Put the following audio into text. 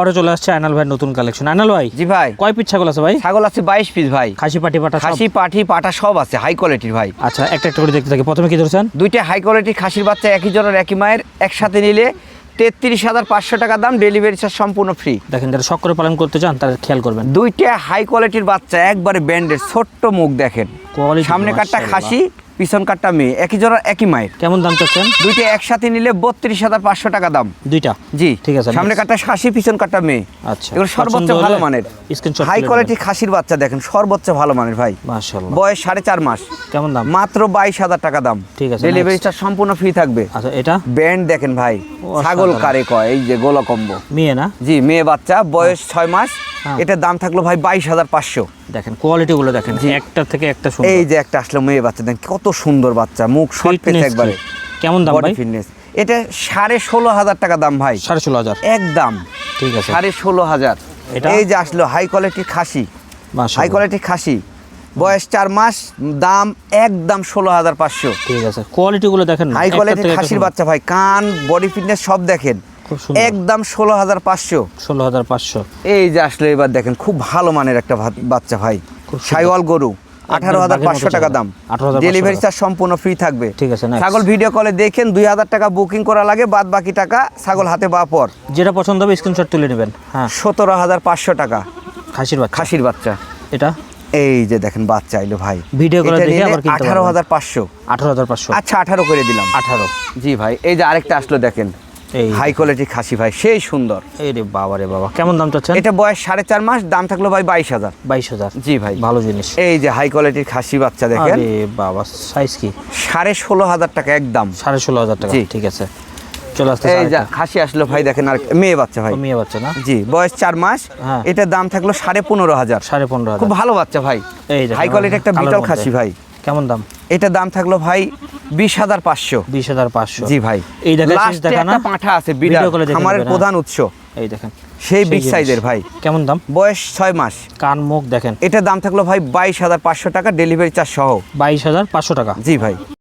আরো চলে আসছে আয়নাল ভাই নতুন কালেকশন। আয়নাল ভাই, জি ভাই, কয় পিস ছাগল আছে ভাই? ছাগল আছে 22 পিস ভাই। খাসি পাটি পাটা সব? খাসি পাঠি পাটা সব আছে, হাই কোয়ালিটির ভাই। আচ্ছা, একটা একটা করে দেখতে থাকি। প্রথমে কি ধরছেন? দুইটা হাই কোয়ালিটির খাসির বাচ্চা, একই জনের একই মায়ের, একসাথে নিলে 33,500 টাকা দাম, ডেলিভারি চার্জ সম্পূর্ণ ফ্রি। দেখেন, যারা শখ করে পালন করতে চান তারা খেয়াল করবেন। দুইটা হাই কোয়ালিটির বাচ্চা, একবারে ব্যান্ডের, ছোট্ট মুখ দেখেন, কোয়ালিটি সামনে কাটটা খাসি, পিছন কাটটা মেয়ে, একই জনের একই মায়ের। কেমন দাম চাচ্ছেন? দুইটা একসাথে নিলে 32,500 টাকা দাম। দুইটা? জি ঠিক আছে। সামনে কাটটা খাসি, পিছন কাটটা মেয়ে। আচ্ছা, এগুলো সর্বোচ্চ ভালো মানের স্ক্রিনশট হাই কোয়ালিটির খাসির বাচ্চা, দেখেন সর্বোচ্চ ভালো মানের ভাই। মাশাআল্লাহ। বয়স 4.5 মাস। কেমন দাম? মাত্র 22,000 টাকা দাম। ঠিক আছে, ডেলিভারি চার্জ সম্পূর্ণ ফ্রি থাকবে। আচ্ছা, এটা ব্যান্ড দেখেন ভাই, ছাগল কারে কয়, এই যে গোলা কম্বো মেয়ে না? জি, মেয়ে বাচ্চা, বয়স 6 মাস। এটার দাম থাকলো ভাই 22,500। দেখেন কোয়ালিটি গুলো দেখেন, একটা থেকে একটা সুন্দর। এই যে একটা আসলো মেয়ে বাচ্চা, দেখেন কত সুন্দর বাচ্চা, মুখ শর্ট পেছে একবারে। কেমন দাম ভাই? ফিটনেস এটা 16,500 টাকা দাম ভাই। 16,500 একদম। ঠিক আছে, 16,500। এটা এই যে আসলো হাই কোয়ালিটির খাসি, মাশাআল্লাহ। হাই কোয়ালিটির খাসি, বয়স 4 মাস, দাম একদম 16,500। ঠিক আছে, কোয়ালিটি গুলো দেখেন, হাই কোয়ালিটির খাসির বাচ্চা ভাই, কান, বডি ফিটনেস সব দেখেন, খুব সুন্দর। একদম 16,500। 16,500। এই যে আসলে এবার দেখেন, খুব ভালো মানের একটা বাচ্চা ভাই, সাইওয়াল গরু, 18,500 টাকা দাম। 18,500 ডেলিভারি চার্জ সম্পূর্ণ ফ্রি থাকবে। ঠিক আছে, next। ছাগল ভিডিও কলে দেখেন, 2,000 টাকা বুকিং করা লাগে, বাদ বাকি টাকা ছাগল হাতে পাওয়ার পর। যেটা পছন্দ হবে স্ক্রিনশট তুলে নেবেন। হ্যাঁ, 17,500 টাকা খাসির বাচ্চা। খাসির বাচ্চা। এটা এই যে দেখেন বাচ্চা আইলো ভাই, ভিডিও করে দেখে আবার কিনতে পারবেন। 18,500। 18,500। আচ্ছা, 18 করে দিলাম। 18। জি ভাই, এই যে আরেকটা আসলো দেখেন, এই হাই কোয়ালিটির খাসি ভাই, সেই সুন্দর। এই রে বাবা রে বাবা, কেমন দাম চাচ্ছেন? এটা বয়স 4.5 মাস, দাম থাকলো ভাই 22,000। 22,000। জি ভাই, ভালো জিনিস। এই যে হাই কোয়ালিটির খাসি বাচ্চা দেখেন, আরে বাবা, সাইজ কি? 16,500 টাকা একদম। 16,500 টাকা। জি। ঠিক আছে, চলে আসতে। এই যে খাসি আসলো ভাই, দেখেন আর মেয়ে বাচ্চা ভাই। মেয়ে বাচ্চা না? জি, বয়স 4 মাস। হ্যাঁ। এটার দাম থাকলো 15,500। 15,500। খুব ভালো বাচ্চা ভাই, এই দেখেন, হাই কোয়ালিটি একটা কালোর বিটল মধ্যে। খাসি ভাই। কেমন দাম? এটার দাম থাকলো ভাই 20,500। 20,500। জি ভাই, এই দেখেন, শেষ লাস্টে দেখা না? একটা পাঁঠা আছে, ভিডিও বিড়াল, করে দেখে আমাদের নেবেন, প্রধান উৎস, এই দেখেন, সেই বিগ জিনিস। সাইজের ভাই। কেমন দাম? বয়স 6 মাস। কান মুখ দেখেন। এটার দাম থাকলো ভাই 22,500 টাকা, ডেলিভারি চার্জ সহ। 22,500 টাকা। জি ভাই।